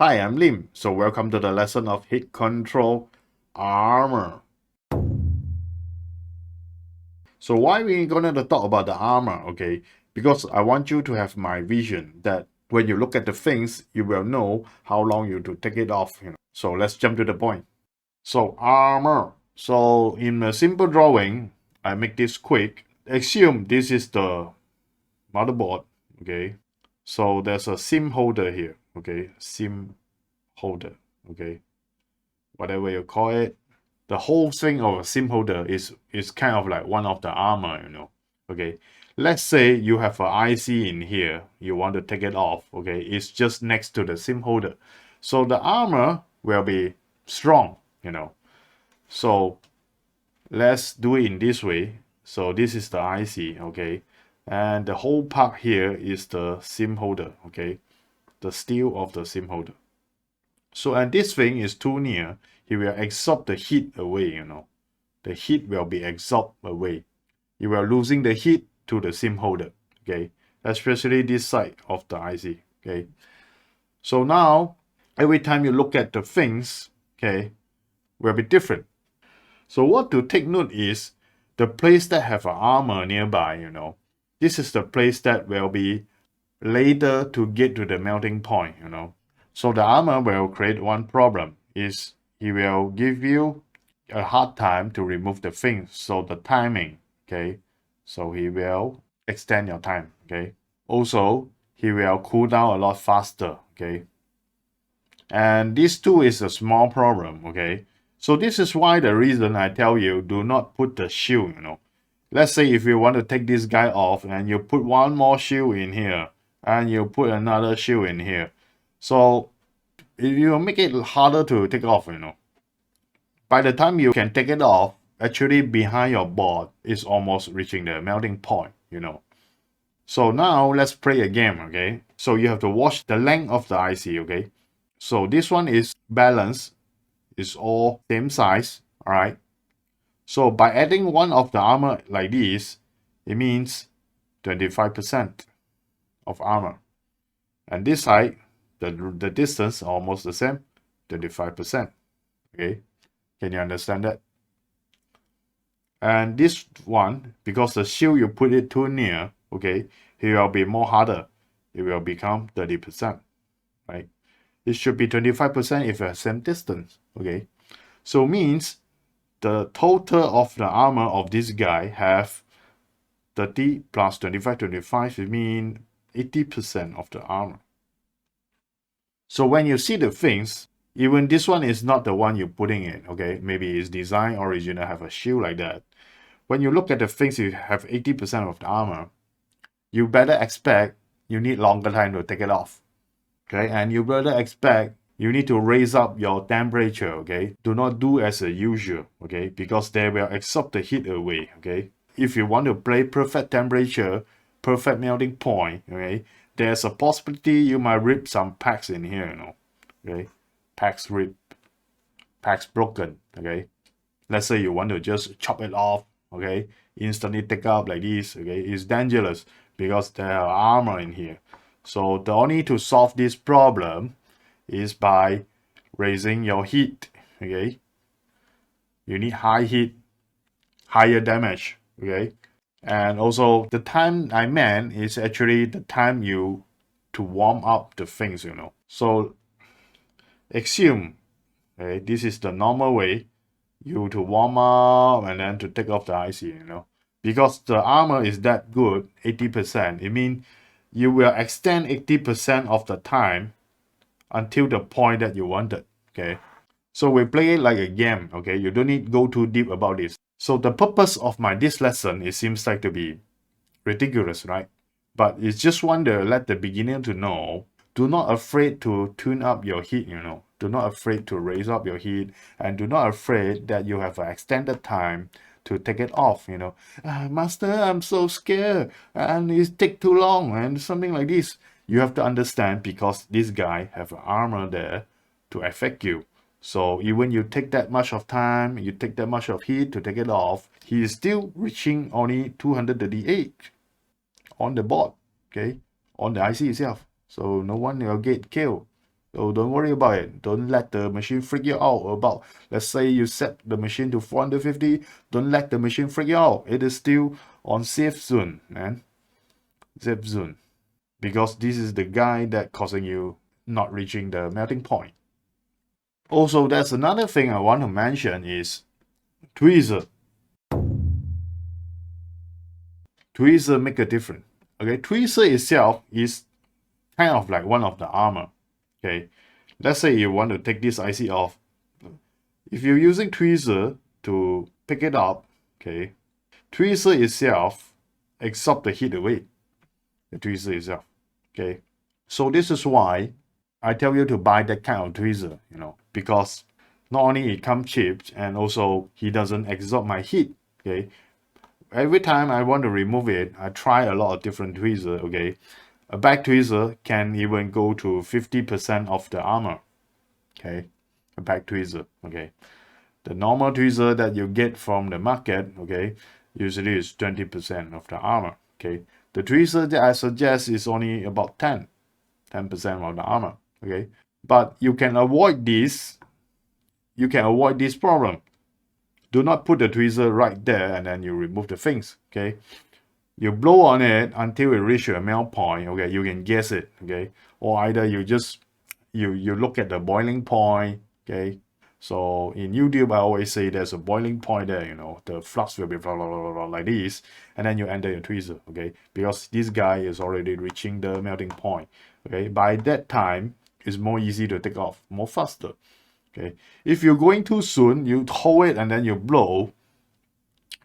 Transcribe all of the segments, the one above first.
Hi, I'm Lim. So welcome to the lesson of heat control armor. So why we gonna talk about the armor, okay? Because I want you to have my vision that when you look at the things, you will know how long you to take it off. So let's jump to the point. So armor. So in a simple drawing, I make this quick. Assume this is the motherboard, okay? So there's a SIM holder here, okay? SIM holder, okay? Whatever you call it. The whole thing of a SIM holder is kind of like one of the armor. Okay, let's say you have an IC in here, you want to take it off. Okay, it's just next to the SIM holder, so the armor will be strong. So let's do it in this way. So this is the IC, okay, and the whole part here is the SIM holder, okay, the steel of the SIM holder. So, and this thing is too near, it will absorb the heat away. The heat will be absorbed away. You are losing the heat to the SIM holder, okay? Especially this side of the IC, okay? So now, every time you look at the things, okay, will be different. So what to take note is, the place that have an armor nearby, this is the place that will be later to get to the melting point. So the armor will create one problem, is he will give you a hard time to remove the things. So the timing, okay? So he will extend your time, okay? Also, he will cool down a lot faster, okay? And this too is a small problem, okay? So this is why the reason I tell you, do not put the shield. Let's say if you want to take this guy off and you put one more shield in here and you put another shield in here. So it will make it harder to take off. By the time you can take it off, actually behind your board is almost reaching the melting point. So now let's play a game, okay? So you have to watch the length of the IC, okay? So this one is balanced, it's all same size, all right? So by adding one of the armor like this, it means 25% of armor. And this side, the distance almost the same, 25%, okay? Can you understand that? And this one, because the shield you put it too near, okay, it will be more harder. It will become 30%, right? It should be 25% if at same distance, okay? So means the total of the armor of this guy have 30 plus 25, 25, it means 80% of the armor. So when you see the things, even this one is not the one you're putting in, okay? Maybe it's design original, have a shield like that. When you look at the things, you have 80% of the armor, you better expect you need longer time to take it off, okay? And you better expect you need to raise up your temperature, okay? Do not do as usual, okay? Because they will absorb the heat away, okay? If you want to play perfect temperature, perfect melting point, okay? There's a possibility you might rip some packs in here, okay? Packs rip, packs broken, okay? Let's say you want to just chop it off, okay? Instantly take up like this, okay? It's dangerous because there are armor in here. So the only to solve this problem is by raising your heat, okay? You need high heat, higher damage, okay? And also the time I meant is actually the time you to warm up the things. So assume, okay, this is the normal way you to warm up and then to take off the IC. Because the armor is that good, 80%, it means you will extend 80% of the time until the point that you wanted, okay? So we play it like a game, okay? You don't need to go too deep about this. So the purpose of this lesson, it seems like to be ridiculous, right? But it's just want to let the beginner to know, do not afraid to tune up your heat. Do not afraid to raise up your heat, and do not afraid that you have an extended time to take it off. Master, I'm so scared and it take too long and something like this. You have to understand because this guy have an armor there to affect you. So even you take that much of time, you take that much of heat to take it off, he is still reaching only 238 on the board, okay, on the IC itself. So no one will get killed. So don't worry about it. Don't let the machine freak you out about, let's say you set the machine to 450, don't let the machine freak you out. It is still on safe zone, man. Safe zone. Because this is the guy that causing you not reaching the melting point. Also, there's another thing I want to mention is tweezer. Tweezer make a difference. Okay, tweezer itself is kind of like one of the armor. Okay, let's say you want to take this IC off. If you're using tweezer to pick it up, okay, tweezer itself absorb the heat away. The tweezer itself. Okay, so this is why I tell you to buy that kind of tweezer, because not only it comes cheap and also he doesn't absorb my heat. Okay, every time I want to remove it, I try a lot of different tweezer. Okay, a back tweezer can even go to 50% of the armor. Okay, a back tweezer. Okay, the normal tweezer that you get from the market, okay, usually is 20% of the armor. Okay, the tweezer that I suggest is only about 10% of the armor. Okay, but you can avoid this. You can avoid this problem. Do not put the tweezer right there and then you remove the things. Okay, you blow on it until it reaches a melt point. Okay, you can guess it. Okay, or either you just you look at the boiling point. Okay, so in YouTube I always say there's a boiling point there. The flux will be blah, blah, blah, blah, like this, and then you enter your tweezer. Okay, because this guy is already reaching the melting point. Okay, by that time it's more easy to take off, more faster. Okay, if you're going too soon, you hold it and then you blow.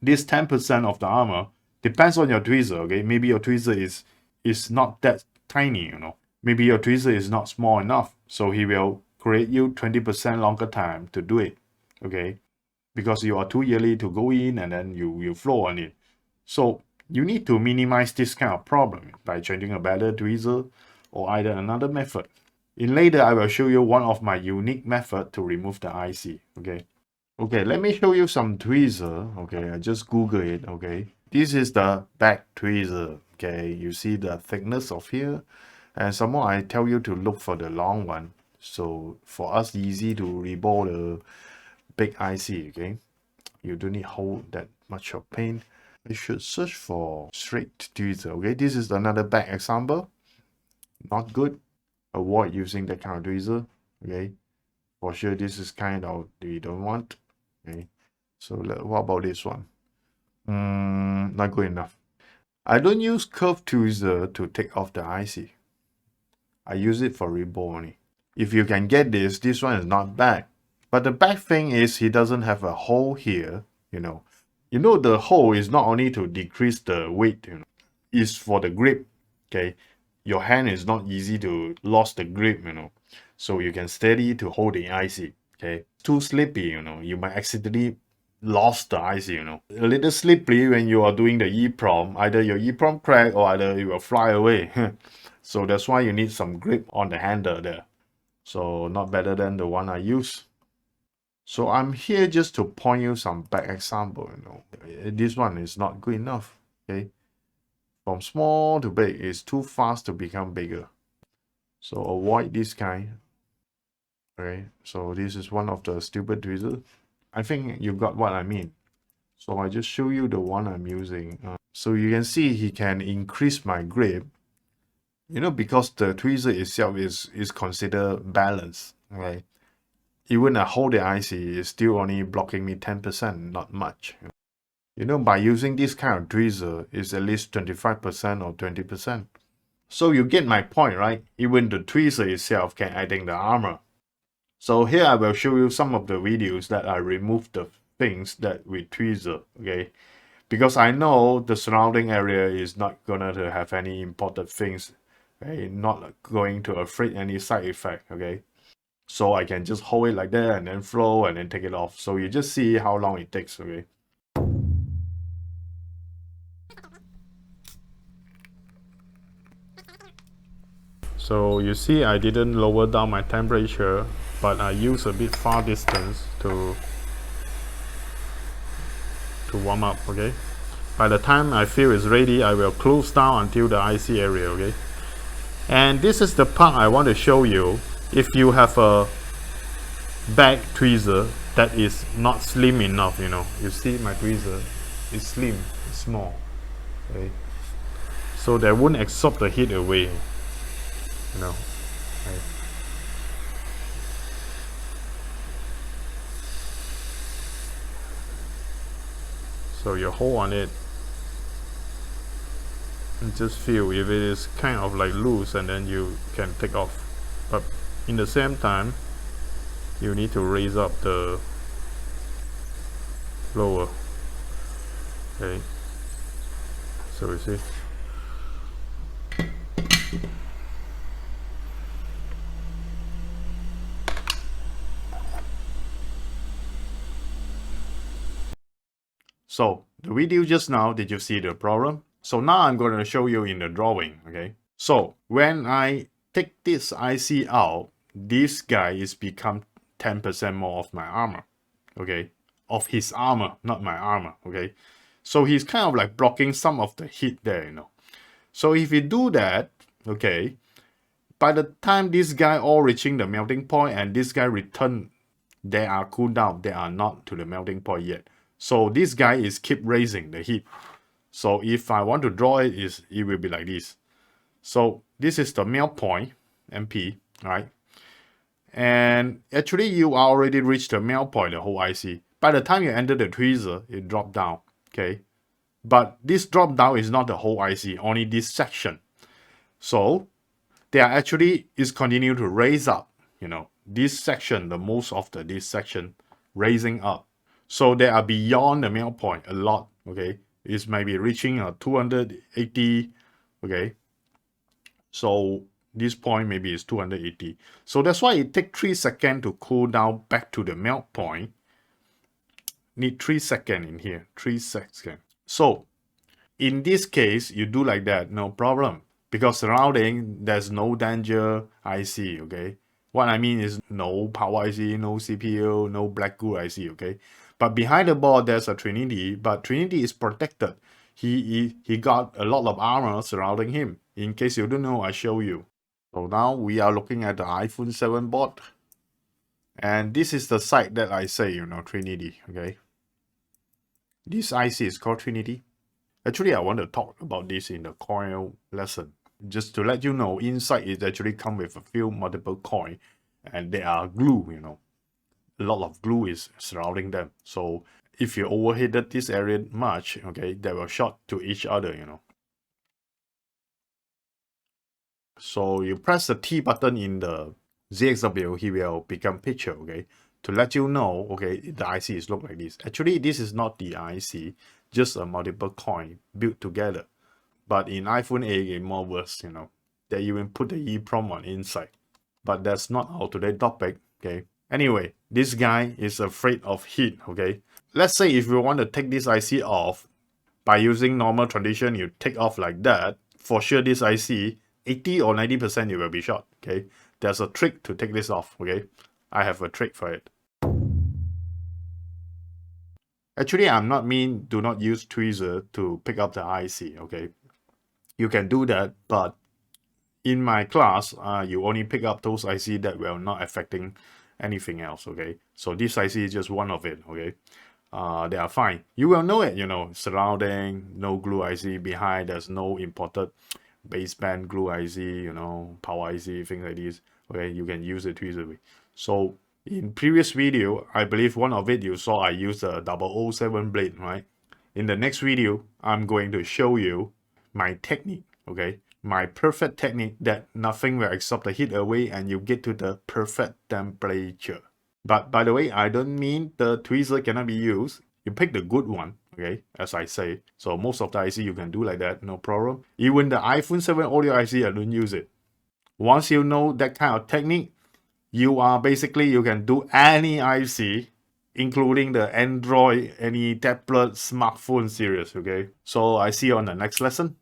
This 10% of the armor depends on your tweezer. Okay, maybe your tweezer is not that tiny. Maybe your tweezer is not small enough, so he will create you 20% longer time to do it. Okay, because you are too early to go in and then you flow on it. So you need to minimize this kind of problem by changing a better tweezer or either another method. In later, I will show you one of my unique method to remove the IC. Okay, let me show you some tweezer. Okay, I just Google it. Okay, this is the back tweezer. Okay, you see the thickness of here, and some more I tell you to look for the long one. So for us, easy to reball the big IC. Okay, you don't need hold that much of pain. You should search for straight tweezer. Okay, this is another back example. Not good. Avoid using that kind of tweezer. Okay, for sure this is kind of we don't want. Okay, so what about this one? Not good enough. I don't use curved tweezer to take off the IC. I use it for reball only. If you can get this one is not bad. But the bad thing is he doesn't have a hole here. The hole is not only to decrease the weight. It's for the grip. Okay, your hand is not easy to lose the grip. So you can steady to hold the IC. Okay, too slippery. You might accidentally lost the IC. A little slippery when you are doing the EEPROM. Either your EEPROM crack or either it will fly away. So that's why you need some grip on the handle there. So not better than the one I use. So I'm here just to point you some back example. This one is not good enough. Okay, from small to big is too fast to become bigger. So avoid this kind. Okay, so this is one of the stupid tweezers. I think you got what I mean. So I just show you the one I'm using. So you can see he can increase my grip. Because the tweezer itself is considered balanced. Okay, even a hold the IC is still only blocking me 10%, not much. By using this kind of tweezer, it's at least 25% or 20%. So you get my point, right? Even the tweezer itself can add in the armor. So here I will show you some of the videos that I removed the things that with tweezer. Okay, because I know the surrounding area is not gonna to have any imported things. Okay, not going to afraid any side effect. Okay, so I can just hold it like that and then flow and then take it off. So you just see how long it takes. Okay. So you see I didn't lower down my temperature, but I use a bit far distance to warm up. Okay, by the time I feel it's ready, I will close down until the IC area. Okay, and this is the part I want to show you. if you have a back tweezer that is not slim enough, you see my tweezer is slim, it's small, okay, so that won't absorb the heat away, okay. So you hold on it and just feel if it is kind of like loose, and then you can take off, but in the same time you need to raise up the lower, okay, so you see. So the video just now, did you see the problem? So now I'm going to show you in the drawing, okay? So when I take this IC out, this guy is become 10% more of my armor, okay? Of his armor, not my armor, okay? So he's kind of like blocking some of the heat there, So if you do that, okay, by the time this guy all reaching the melting point and this guy return, they are cooled down, they are not to the melting point yet. So this guy is keep raising the heat. So if I want to draw it, it will be like this. So this is the melt point, MP, right? And actually you already reached the melt point, the whole IC. By the time you enter the tweezer, it dropped down, okay? But this drop down is not the whole IC, only this section. So they are actually is continue to raise up, this section, the most of this section raising up. So they are beyond the melt point a lot, okay? It's maybe reaching 280, okay? So this point maybe is 280. So that's why it takes 3 seconds to cool down back to the melt point. Need 3 seconds in here, 3 seconds. So in this case, you do like that, no problem. Because surrounding, there's no danger IC, okay? What I mean is no power IC, no CPU, no black goo IC, okay? But behind the board, there's a Trinity, but Trinity is protected. He got a lot of armor surrounding him. In case you don't know, I show you. So now we are looking at the iPhone 7 board. And this is the site that I say, Trinity, okay? This IC is called Trinity. Actually, I want to talk about this in the coil lesson. Just to let you know, inside it actually come with a few multiple coil, and they are glue, A lot of glue is surrounding them. So if you overheated this area much, okay, they will short to each other, So you press the T button in the ZXW, he will become picture, okay? To let you know, okay, the IC is look like this. Actually, this is not the IC, just a multiple coil built together. But in iPhone 8, it's more worse, They even put the EEPROM on inside. But that's not our today topic, okay? Anyway, this guy is afraid of heat, okay? Let's say if you want to take this IC off, by using normal tradition, you take off like that, for sure this IC, 80 or 90% it will be short, okay? There's a trick to take this off, okay? I have a trick for it. Actually, I'm not mean do not use tweezer to pick up the IC, okay? You can do that, but in my class, you only pick up those IC that will not affecting anything else, okay? So this IC is just one of it, okay? They are fine. You will know it, surrounding, no glue IC behind, there's no imported baseband glue IC, power IC, things like this, okay? You can use it easily. So in previous video, I believe one of it you saw I used a 007 blade, right? In the next video, I'm going to show you my technique, okay? My perfect technique that nothing will absorb the heat away and you get to the perfect temperature. But by the way, I don't mean the tweezer cannot be used. You pick the good one, okay, as I say. So most of the IC you can do like that, no problem. Even the iPhone 7 audio IC, I don't use it. Once you know that kind of technique, you can do any IC, including the Android, any tablet, smartphone series, okay? So I see you on the next lesson.